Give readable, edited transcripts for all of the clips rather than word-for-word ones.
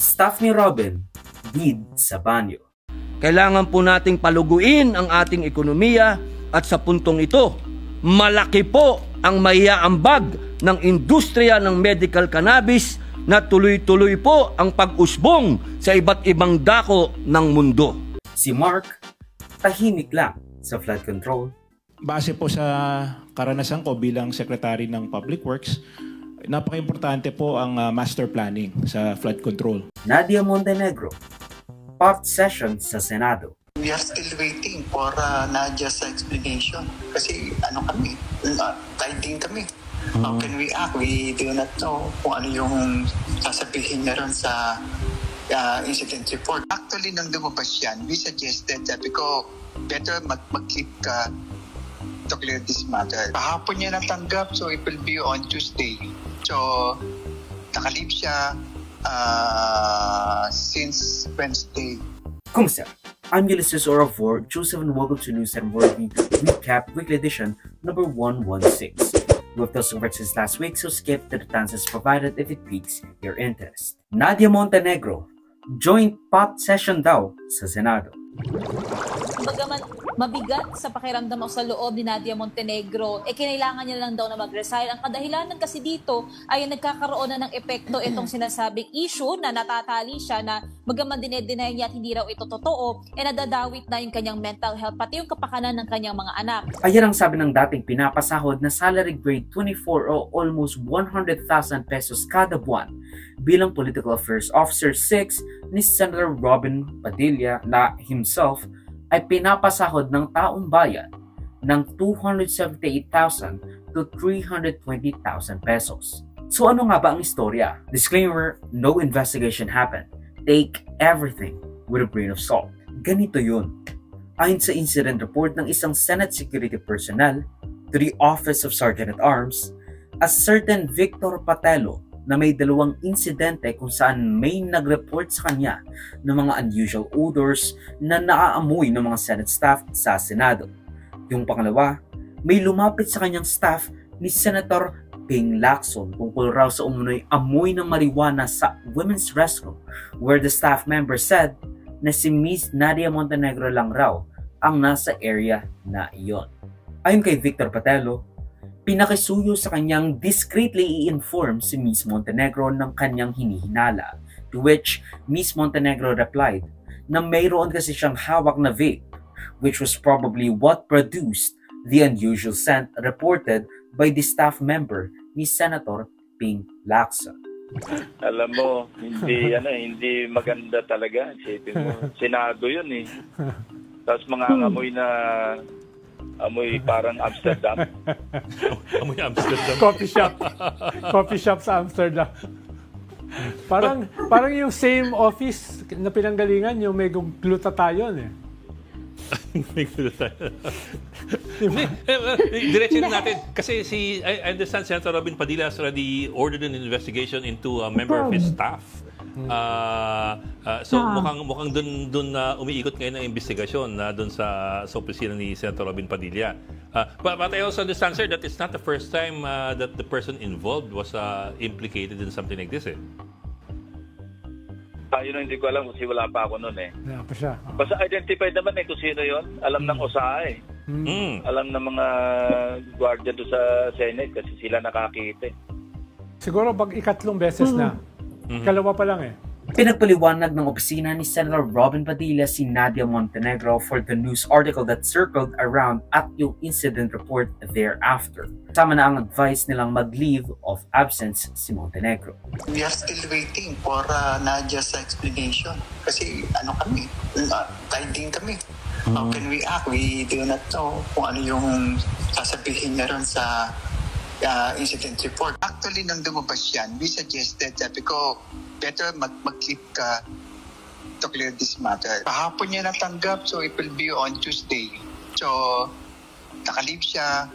Staff ni Robin, bid sa banyo. Kailangan po nating paluguin ang ating ekonomiya at sa puntong ito, malaki po ang maiaambag ng industriya ng medical cannabis na tuloy-tuloy po ang pag-usbong sa iba't ibang dako ng mundo. Si Mark, tahimik lang sa flood control. Base po sa karanasan ko bilang Secretary ng Public Works, napaka-importante po ang master planning sa flood control. Nadia Montenegro, POT session sa Senado. We are still waiting for Nadia's explanation. Kasi kami, guiding kami. How can we act? We do not know kung ano yung sasabihin niya ron sa incident report. Actually, nang lumabas yan, we suggested that because better mag-keep ka to clear this matter. Kahapon niya natanggap, so it will be on Tuesday. So, nakalib siya since Wednesday. Kumusta? I'm Ulysses Orafor, Joseph, and welcome to News and World Recap Weekly Edition number 116. We've those covered since last week, so skip to the answers provided if it piques your interest. Nadia Montenegro, joint POT session daw sa Senado. Bagaman mabigat sa pakiramdam o sa loob ni Nadia Montenegro, kinailangan niya lang daw na mag-resign. Ang kadahilanan kasi dito ay nagkakaroon na ng epekto itong sinasabing issue na natatali siya na bagaman dinedeny niya at hindi raw ito totoo, nadadawit na yung kanyang mental health, pati yung kapakanan ng kanyang mga anak. Ayan ang sabi ng dating pinapasahod na salary grade 24 o almost 100,000 pesos kada buwan bilang Political Affairs Officer 6 ni Senator Robin Padilla na himself ay pinapasahod ng taong bayan ng 278,000 to 320,000 pesos. So ano nga ba ang istorya? Disclaimer, no investigation happened. Take everything with a grain of salt. Ganito yun. Ayon sa incident report ng isang Senate security personnel to the Office of Sergeant at Arms, a certain Victor Patelo na may dalawang insidente kung saan may nag-report sa kanya ng mga unusual odors na naaamoy ng mga Senate staff sa Senado. Yung pangalawa, may lumapit sa kanyang staff ni Senator Ping Lacson tungkol raw sa umunoy amoy ng marijuana sa women's restroom where the staff member said na si Miss Nadia Montenegro lang raw ang nasa area na iyon. Ayon kay Victor Patelo, pinakisuyo sa kanyang discreetly i-inform si Miss Montenegro ng kanyang hinihinala, to which Miss Montenegro replied na mayroon kasi siyang hawak na vape, which was probably what produced the unusual scent reported by the staff member ni Senator Ping Lacson. Alam mo, hindi maganda talaga. Isipin mo, Senado yun eh. Tapos mga amoy parang Amsterdam. Amoy Amsterdam. Coffee shop sa Amsterdam. Parang yung same office na pinanggalingan, yung may glutathione eh. May glutathione. Diretso natin. Kasi I understand Senator Robin Padilla has already ordered an investigation into a member of his staff. So mukhang doon umiikot ngayon ang investigasyon doon sa opisina ni Senator Robin Padilla. But I also understand, sir, that it's not the first time that the person involved was implicated in something like this, eh? Yun hindi ko alam kasi wala pa ako noon eh. Wala pa siya. Basta identified naman kung sino yun. Alam ng OSA eh. Alam ng mga gwardiya doon sa Senate kasi sila nakakita eh. Siguro pag ikatlong beses na. Kalawa pa lang eh. Pinagpaliwanag ng opisina ni Senator Robin Padilla si Nadia Montenegro for the news article that circled around at yung incident report thereafter. Sama na ang advice nilang mag-leave of absence si Montenegro. We are still waiting for Nadia's explanation. Kasi kami, guiding kami. How can we act? We do not know kung ano yung sasabihin niya ron sa incident report. Actually, nang lumabas yan, we suggested that because better mag-keep ka to clear this matter. Kahapon niya natanggap, so it will be on Tuesday. So, nakalib siya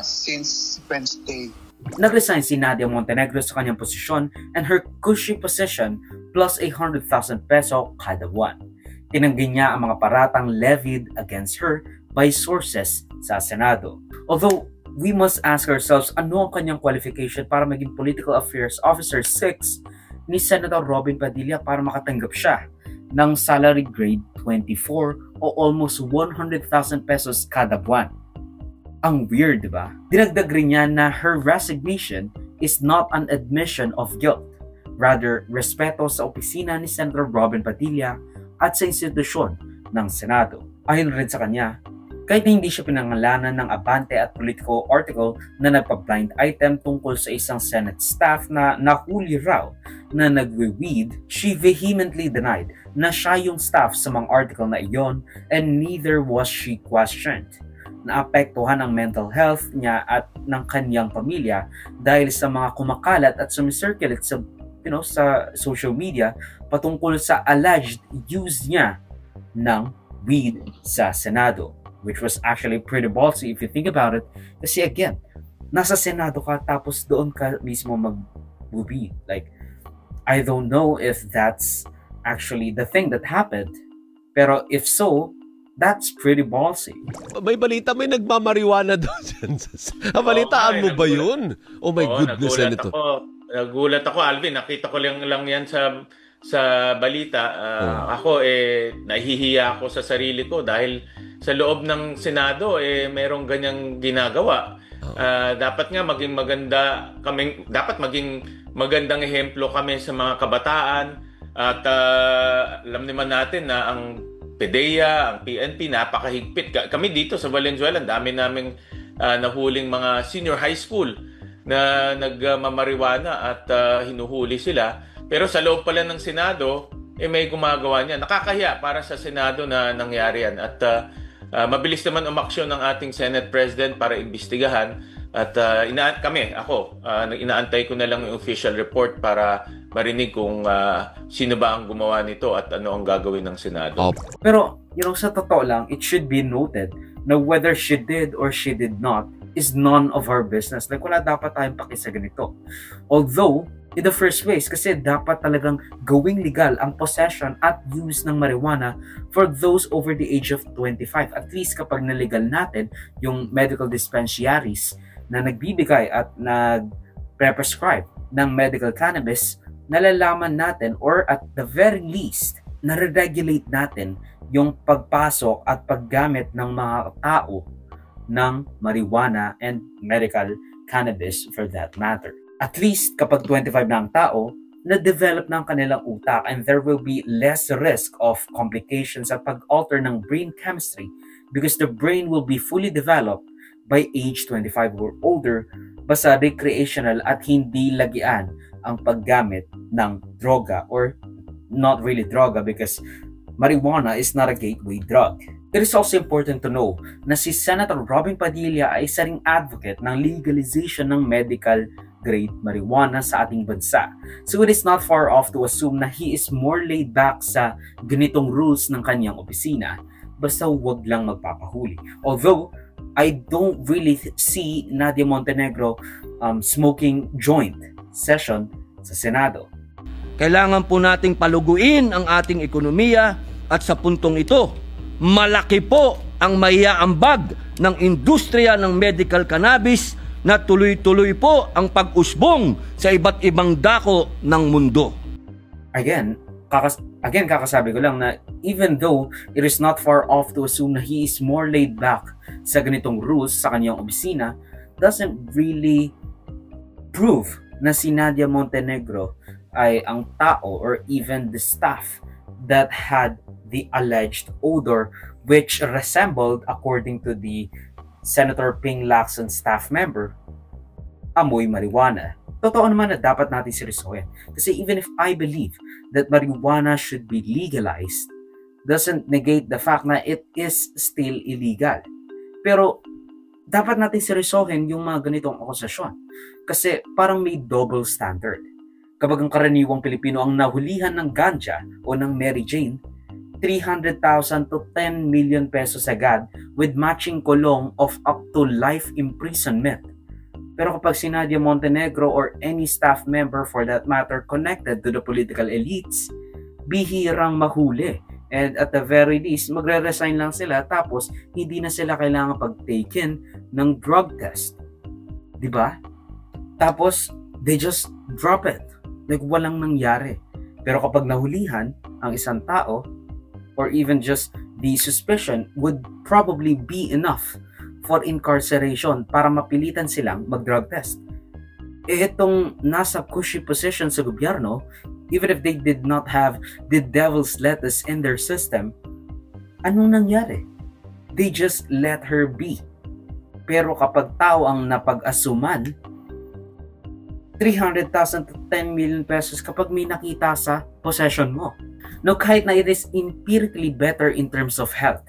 since Wednesday. Nag-resign si Nadia Montenegro sa kanyang posisyon and her cushy position plus 100,000 peso kada buwan. Tinanggi niya ang mga paratang levied against her by sources sa Senado. Although, we must ask ourselves ano ang kanyang qualification para maging Political Affairs Officer 6 ni Senator Robin Padilla para makatanggap siya ng salary grade 24 o almost 100,000 pesos kada buwan. Ang weird, diba? Dinagdag rin niya na her resignation is not an admission of guilt. Rather, respeto sa opisina ni Senator Robin Padilla at sa institusyon ng Senado. Ayon rin sa kanya, kahit na hindi siya pinangalanan ng abante at Politico article na nagpa-blind item tungkol sa isang Senate staff na nahuli raw na nagwe-weed, she vehemently denied na siya yung staff sa mga article na iyon and neither was she questioned. Naapektuhan ang mental health niya at ng kanyang pamilya dahil sa mga kumakalat at sumicirculate sa, sa social media patungkol sa alleged use niya ng weed sa Senado, which was actually pretty ballsy if you think about it. Kasi again, nasa Senado ka tapos doon ka mismo mag-weed. Like, I don't know if that's actually the thing that happened, pero if so, that's pretty ballsy. May balita, may nagmamariwana doon. Balitaan mo ba yun? Oh my goodness, Senator. Nagulat ako, Alvin. Nakita ko lang yan sa balita. Ako, nahihiya ako sa sarili ko dahil sa loob ng Senado, merong ganyang ginagawa. Dapat nga maging magandang ehemplo kami sa mga kabataan. At alam naman natin na ang PDEA, ang PNP, napakahigpit. Kami dito sa Valenzuela, dami naming nahuling mga senior high school na nagmamariwana at hinuhuli sila. Pero sa loob pala ng Senado, may gumagawa niya. Nakakahiya para sa Senado na nangyari yan. At mabilis naman umaksyon ng ating Senate President para imbestigahan. At inaantay ko na lang yung official report para marinig kung sino ba ang gumawa nito at ano ang gagawin ng Senado. Pero, sa totoo lang, it should be noted na whether she did or she did not is none of our business. Like, wala dapat tayong paki sa ganito. Although, in the first place, kasi dapat talagang gawing legal ang possession at use ng marijuana for those over the age of 25. At least kapag na-legal natin yung medical dispensaries na nagbibigay at nag-prescribe ng medical cannabis, nalalaman natin or at the very least, nare-regulate natin yung pagpasok at paggamit ng mga tao ng marijuana and medical cannabis for that matter. At least kapag 25 na ang tao, na-develop ng kanilang utak and there will be less risk of complications at pag-alter ng brain chemistry because the brain will be fully developed by age 25 or older basta recreational at hindi lagian ang paggamit ng droga or not really droga because marijuana is not a gateway drug. It is also important to know na si Senator Robin Padilla ay isa ring advocate ng legalization ng medical grade marijuana sa ating bansa. So it is not far off to assume na he is more laid back sa ganitong rules ng kanyang opisina basta wag lang magpapahuli. Although, I don't really see Nadia Montenegro smoking joint session sa Senado. Kailangan po nating paluguin ang ating ekonomiya at sa puntong ito, malaki po ang maiaambag ng industriya ng medical cannabis na tuloy-tuloy po ang pag-usbong sa iba't ibang dako ng mundo. Again, kakasabi ko lang na even though it is not far off to assume na he is more laid back sa ganitong rules sa kanyang opisina, doesn't really prove na si Nadia Montenegro ay ang tao or even the staff that had the alleged odor which resembled, according to the Senator Ping Lacson staff member, amoy marijuana. Totoo naman na dapat natin seryosohin. Kasi even if I believe that marijuana should be legalized, doesn't negate the fact na it is still illegal. Pero dapat natin seryosohin yung mga ganitong akusasyon. Kasi parang may double standard. Kapag ang karaniwang Pilipino ang nahulihan ng ganja o ng Mary Jane, 300,000 to 10 million pesos agad with matching kulong of up to life imprisonment. Pero kapag si Nadia Montenegro or any staff member for that matter connected to the political elites, bihirang mahuli. And at the very least, magre-resign lang sila tapos hindi na sila kailangan pag-taken ng drug test. Diba? Tapos, they just drop it. like walang nangyari. Pero kapag nahulihan ang isang tao, or even just the suspicion, would probably be enough for incarceration para mapilitan silang mag-drug test. Itong nasa cushy position sa gobyerno, even if they did not have the devil's lettuce in their system, anong nangyari? They just let her be. Pero kapag tao ang napag-asuman, 300,000 to 10 million pesos kapag may nakita sa possession mo. Now, kahit na it is empirically better in terms of health,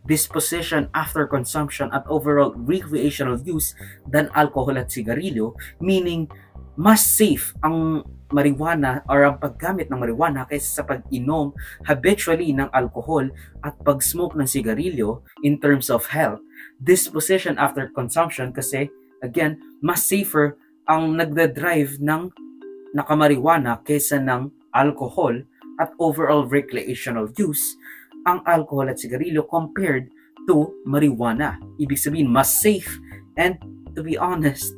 disposition after consumption at overall recreational use than alcohol at sigarilyo, meaning mas safe ang marijuana or ang paggamit ng marijuana kaysa sa pag-inom habitually ng alcohol at pag-smoke ng sigarilyo in terms of health. Disposition after consumption kasi, again, mas safer ang nagdadrive ng nakamarijuana kaysa ng alcohol at overall recreational use ang alcohol at sigarilyo compared to marijuana. Ibig sabihin, mas safe and, to be honest,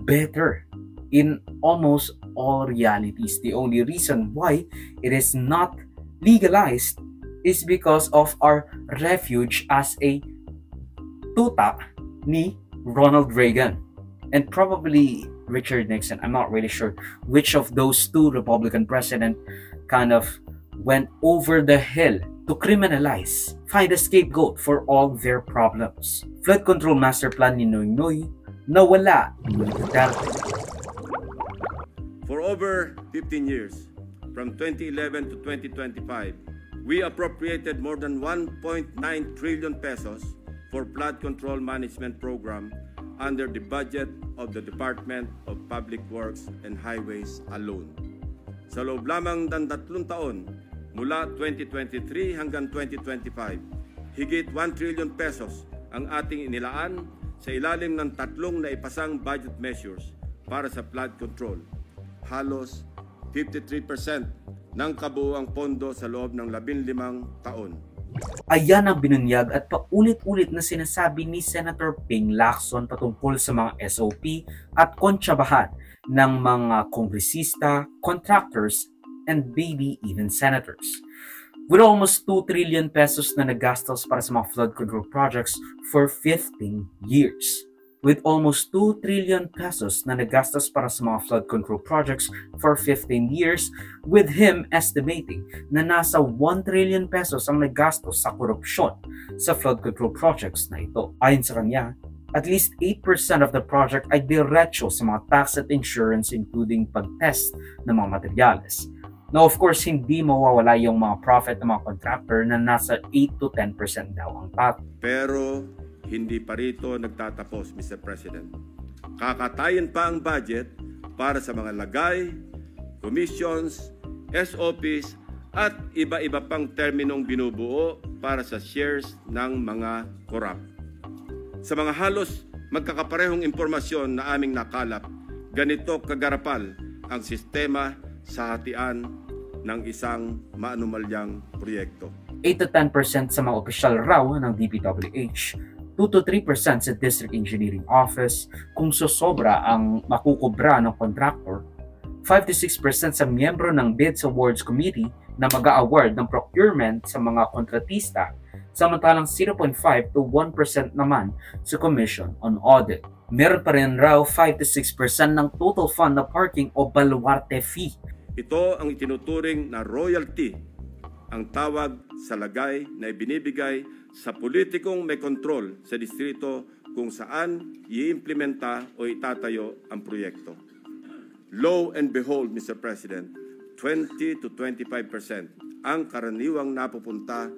better in almost all realities. The only reason why it is not legalized is because of our refuge as a tuta ni Ronald Reagan and probably Richard Nixon. I'm not really sure which of those two Republican presidents kind of went over the hill to criminalize, find a scapegoat for all their problems. Flood control master plan ni Noynoy nawala ni Duterte. For over 15 years, from 2011 to 2025, we appropriated more than 1.9 trillion pesos for flood control management program under the budget of the Department of Public Works and Highways alone. Sa loob lamang ng 3 taon, mula 2023 hanggang 2025, higit 1 trillion pesos ang ating inilaan sa ilalim ng 3 naipasang budget measures para sa flood control. Halos 53% ng kabuuang pondo sa loob ng 15 taon. Ayan ang binunyag at paulit-ulit na sinasabi ni Senator Ping Lacson patungkol sa mga SOP at kontsabahan ng mga kongresista, contractors, and maybe even senators. With almost 2 trillion pesos na nagastos para sa mga flood control projects for 15 years. With almost 2 trillion pesos na nagastos para sa mga flood control projects for 15 years, with him estimating na nasa 1 trillion pesos ang nagastos sa korupsyon sa flood control projects na ito. Ayon sa kanya, at least 8% of the project ay diretso sa mga tax at insurance including pag-test ng mga materyales. Now, of course, hindi mawawala yung mga profit ng mga contractor na nasa 8 to 10% daw ang pat. Pero hindi pa rito nagtatapos, Mr. President. Kakatayin pa ang budget para sa mga lagay, commissions, SOPs, at iba-iba pang terminong binubuo para sa shares ng mga korap. Sa mga halos magkakaparehong impormasyon na aming nakalap, ganito kagarapal ang sistema sa hatian ng isang maanumalyang proyekto. 8 to 10% sa mga opisyal raw ng DPWH, 2 to 3% sa District Engineering Office kung sosobra ang makukubra ng contractor, 5 to 6% sa miyembro ng Bids Awards Committee na mag-a-award ng procurement sa mga kontratista, samantalang 0.5 to 1% naman sa Commission on Audit. Meron pa rin raw 5 to 6% ng total fund na parking o baluarte fee. Ito ang itinuturing na royalty, ang tawag sa lagay na ibinibigay sa politikong may kontrol sa distrito kung saan i-implementa o itatayo ang proyekto. Lo and behold, Mr. President, 20 to 25% ang karaniwang napupunta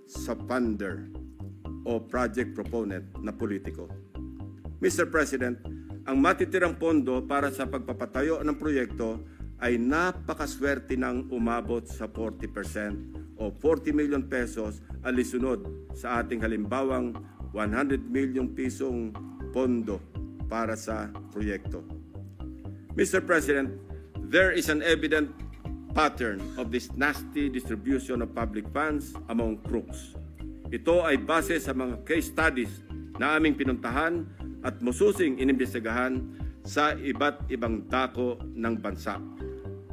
sa funder o project proponent na politiko. Mr. President, ang matitirang pondo para sa pagpapatayo ng proyekto ay napakaswerte ng umabot sa 40% o 40 million pesos alisunod sa ating halimbawang 100 million pisong pondo para sa proyekto. Mr. President, there is an evident pattern of this nasty distribution of public funds among crooks. Ito ay base sa mga case studies na aming pinuntahan at masusing inimbestigahan sa iba't ibang dako ng bansa.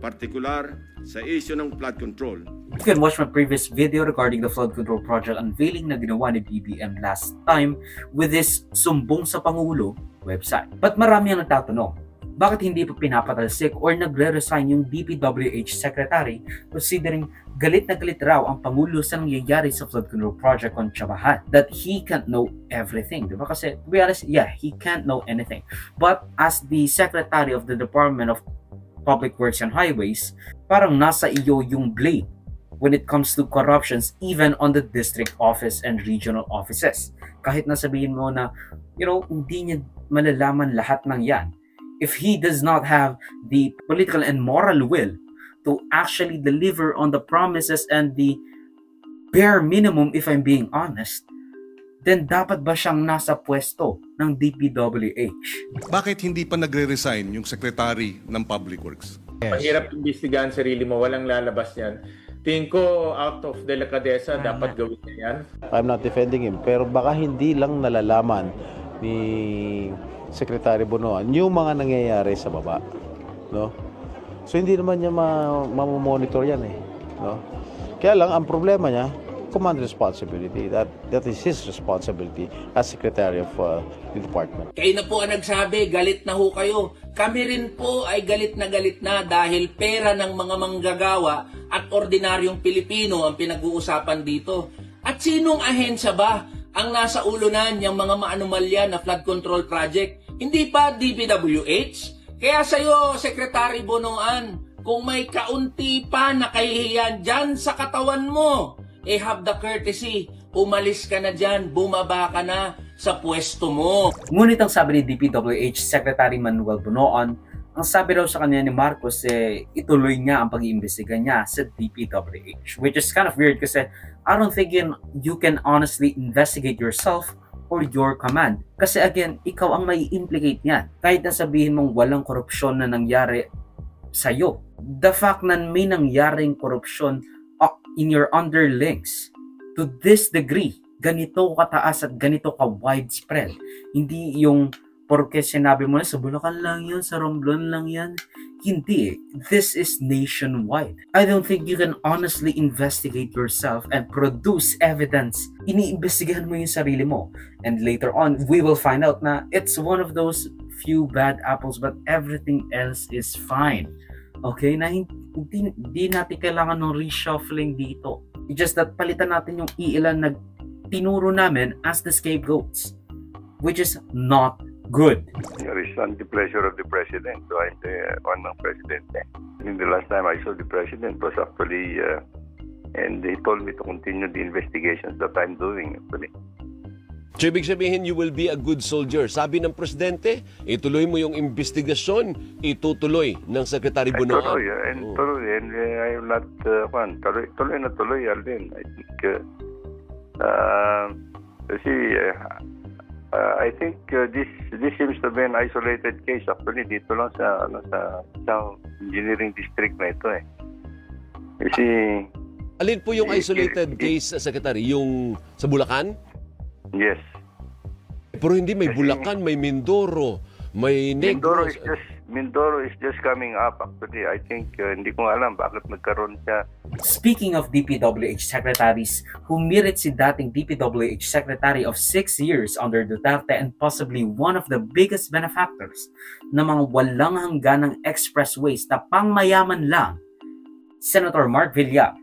partikular sa issue ng flood control. You can watch my previous video regarding the flood control project unveiling na ginawa ni BBM last time with this Sumbong sa Pangulo website. But marami ang nagtatanong, bakit hindi pa pinapatalsik or nagre-resign yung DPWH Secretary considering galit na galit raw ang Pangulo sa nangyayari sa flood control project on Chabahan, that he can't know everything, diba? Kasi to be honest, yeah, he can't know anything. But as the Secretary of the Department of Public Works and Highways, parang nasa iyo yung blame when it comes to corruptions even on the district office and regional offices. Kahit na sabihin mo na, hindi niya malalaman lahat ng yan. If he does not have the political and moral will to actually deliver on the promises and the bare minimum, if I'm being honest, then dapat ba siyang nasa pwesto ng DPWH? Bakit hindi pa nagre-resign yung Secretary ng Public Works? Mahirap imbestigahan sarili mo, walang lalabas yan. Tingin ko out of delicadeza, dapat gawin niya yan. I'm not defending him, pero baka hindi lang nalalaman ni Secretary Bonoan yung mga nangyayari sa baba, no? So hindi naman niya mamonitor yan no? Kaya lang ang problema niya, command responsibility. That is his responsibility as Secretary of the Department. Kayo na po ang nagsabi, galit na ho kayo. Kami rin po ay galit na dahil pera ng mga manggagawa at ordinaryong Pilipino ang pinag-uusapan dito. At sinong ahensya ba ang nasa ulunan yung mga maanumalya na flood control project? Hindi pa DPWH? Kaya sa'yo, Secretary Bonoan, kung may kaunti pa na kahihiyan dyan sa katawan mo, have the courtesy, umalis ka na dyan, bumaba ka na sa pwesto mo. Ngunit ang sabi ni DPWH Secretary Manuel Bonoan, ang sabi raw sa kanya ni Marcos, ituloy niya ang pag-iimbestiga niya sa DPWH. Which is kind of weird kasi I don't think you can honestly investigate yourself or your command. Kasi again, ikaw ang may implicate niyan. Kahit na sabihin mong walang korupsyon na nangyari sa'yo. The fact na may nangyaring korupsyon in your underlings to this degree, ganito kataas at ganito ka widespread. Hindi yung porque sinabi mo na sa Bulacan lang yun, sa Romblon lang yan. Hindi. This is nationwide. I don't think you can honestly investigate yourself and produce evidence. Iniimbestigahan mo yung sarili mo. And later on, we will find out na it's one of those few bad apples but everything else is fine. Okay? Na hindi natin kailangan ng reshuffling dito. It's just that palitan natin yung iilan na tinuro namin as the scapegoats, which is not good. It's on the pleasure of the president. So I'm the one ng president. In the last time I saw the president was actually, and he told me to continue the investigations that I'm doing actually. So, ibig sabihin, you will be a good soldier. Sabi ng presidente, ituloy mo yung investigasyon, itutuloy ng Secretary Bonoan. Tuloy, and I will not, tuloy na tuloy, Alvin. I think, I think this seems to be an isolated case. Actually, dito lang sa engineering district na ito Kasi, alin po yung isolated case, Secretary? Yung sa Bulacan? Yes. Pero hindi, may Bulacan, may Mindoro, may Negros. Mindoro is just coming up actually. I think hindi ko alam bakit nagkaroon siya. Speaking of DPWH secretaries, humirit si dating DPWH Secretary of 6 years under Duterte and possibly one of the biggest benefactors ng mga walang hangganang expressways na pangmayaman lang, Senator Mark Villar,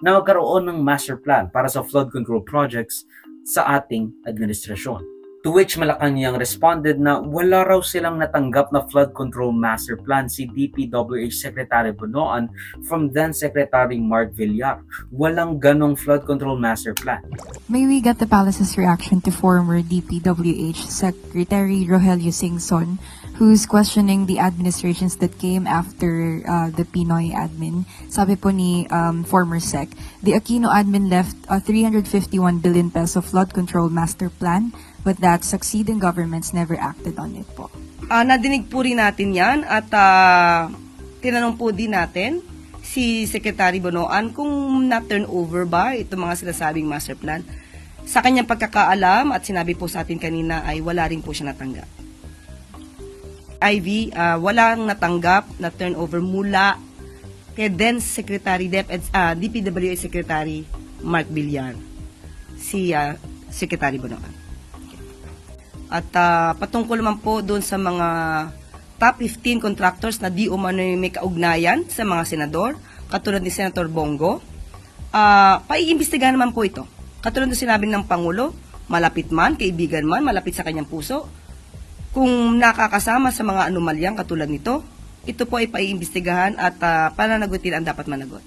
na magkaroon ng master plan para sa flood control projects sa ating administrasyon. To which Malacanang responded na wala raw silang natanggap na flood control master plan si DPWH Secretary Bonoan from then Secretary Mark Villar. Walang ganong flood control master plan. May we get the palace's reaction to former DPWH Secretary Rogelio Singson, who's questioning the administrations that came after the Pinoy admin. Sabi po ni former Sec, the Aquino admin left a 351 billion peso flood control master plan, but that succeeding governments never acted on it po. Nadinig po rin natin yan at tinanong po din natin si Secretary Bonoan kung na-turn over ba itong mga sinasabing master plan. Sa kanyang pagkakaalam at sinabi po sa atin kanina ay wala rin po siya natanggap. Ivy, walang natanggap na turnover mula kay then Secretary DPWH Secretary Mark Villar, si Secretary Bonoan. At patungkol naman po doon sa mga top 15 contractors na di umano may kaugnayan sa mga senador, katulad ni Senator Bongo, paiimbestigahan naman po ito. Katulad na sinabi ng Pangulo, malapit man, kaibigan man, malapit sa kanyang puso, kung nakakasama sa mga anomalyang katulad nito, ito po ay paiimbestigahan at pananagutin ang dapat managot.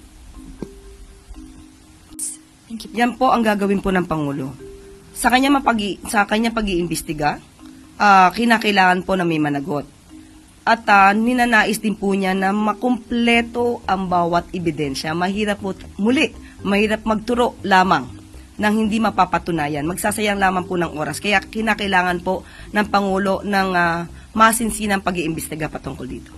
Yan po ang gagawin po ng Pangulo. Sa kanya pag-iimbestiga, kinakailangan po na may managot. At ninanais din po niya na makumpleto ang bawat ebidensya. Mahirap magturo lamang ng hindi mapapatunayan. Magsasayang lamang po ng oras. Kaya kinakailangan po ng Pangulo ng masinsinang pag-iimbestiga patungkol dito.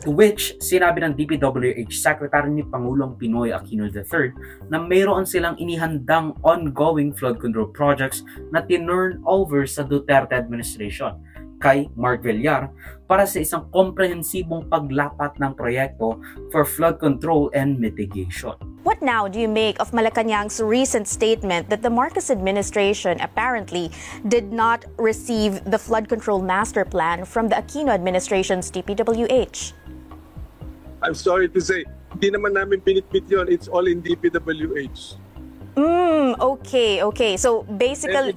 To which, sinabi ng DPWH Secretary ni Pangulong Pinoy Aquino III na mayroon silang inihandang ongoing flood control projects na tinurn over sa Duterte administration kay Mark Villar para sa isang komprehensibong paglapat ng proyekto for flood control and mitigation. What now do you make of Malacanang's recent statement that the Marcos administration apparently did not receive the flood control master plan from the Aquino administration's DPWH? I'm sorry to say, hindi naman namin pinitpit yun. It's all in DPWH. Okay. So basically...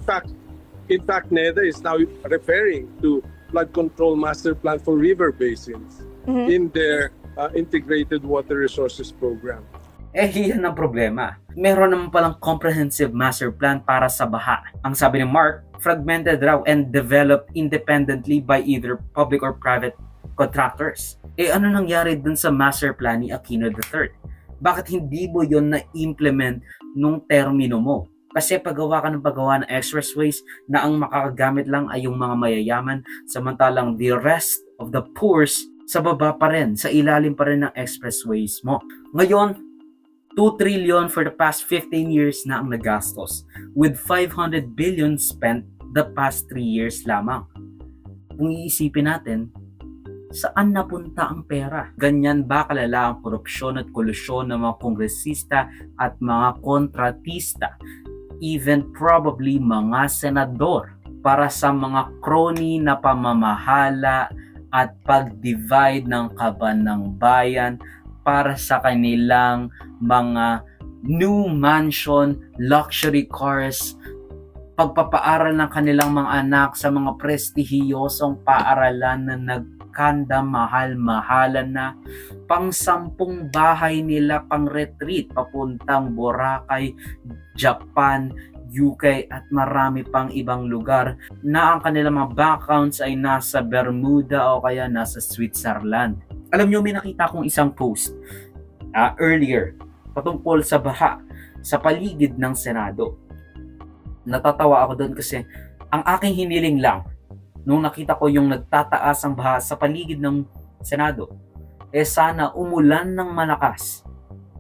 In fact, NEDA is now referring to flood control master plan for river basins in their integrated water resources program. Yan ang problema. Meron naman palang comprehensive master plan para sa baha. Ang sabi ni Mark, fragmented raw and developed independently by either public or private contractors. Ano nangyari dun sa master plan ni Aquino III? Bakit hindi mo yun na-implement nung termino mo? Kasi paggawa ka ng paggawa ng expressways na ang makakagamit lang ay yung mga mayayaman, samantalang the rest of the poor sa baba pa rin, sa ilalim pa rin ng expressways mo. Ngayon, 2 trillion for the past 15 years na ang nagastos, with 500 billion spent the past 3 years lamang. Kung iisipin natin, saan napunta ang pera? Ganyan ba kalala ang korupsyon at kolusyon ng mga kongresista at mga kontratista, even probably mga senador, para sa mga crony na pamamahala at pag-divide ng kaban ng bayan para sa kanilang mga new mansion, luxury cars, pagpapaaral ng kanilang mga anak sa mga prestihiyosong paaralan na nagkanda mahal-mahalan na, pang 10 bahay nila pang retreat papuntang Boracay, Japan, UK at marami pang ibang lugar na ang kanilang mga bank accounts ay nasa Bermuda o kaya nasa Switzerland. Alam nyo, may nakita kong isang post earlier patungkol sa baha sa paligid ng Senado. Natatawa ako doon kasi ang aking hiniling lang nung nakita ko yung nagtataas ang baha sa paligid ng Senado, sana umulan ng malakas.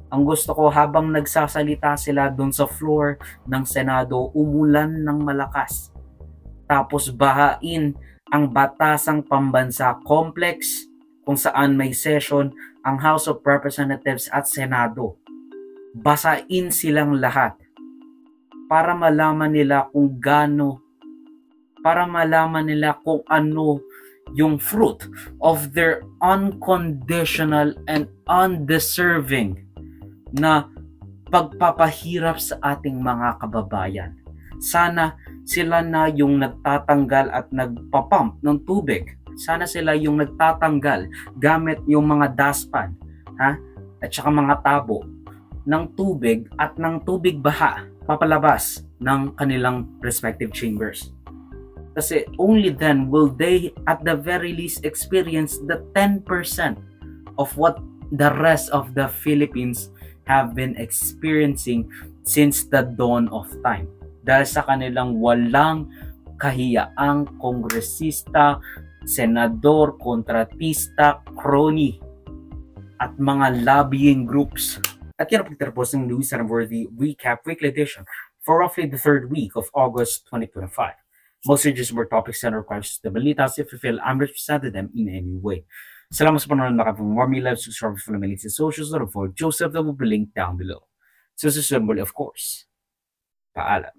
Ang gusto ko habang nagsasalita sila doon sa floor ng Senado, umulan ng malakas. Tapos bahain ang Batasang Pambansa Complex kung saan may session ang House of Representatives at Senado. Basain silang lahat para malaman nila kung ano yung fruit of their unconditional and undeserving na pagpapahirap sa ating mga kababayan. Sana sila na yung nagtatanggal at nagpapump ng tubig. Sana sila yung nagtatanggal gamit yung mga dustpan, at saka mga tabo ng tubig at ng tubig baha papalabas ng kanilang respective chambers. Kasi only then will they at the very least experience the 10% of what the rest of the Philippines have been experiencing since the dawn of time. Dahil sa kanilang walang kahiyaang kongresista, senador, kontratista, crony, at mga lobbying groups. At yan ang pagtatapos ng News and Worthy Recap Weekly Edition for roughly the 3rd week of August 2025. Most serious more topics and requires the balitas if you feel I'm represented them in any way. Salamat sa panonood mga kapong Warmy Live. Subscribe for the Militia Socials. For Joseph, that will be linked down below. So, of course, paalam.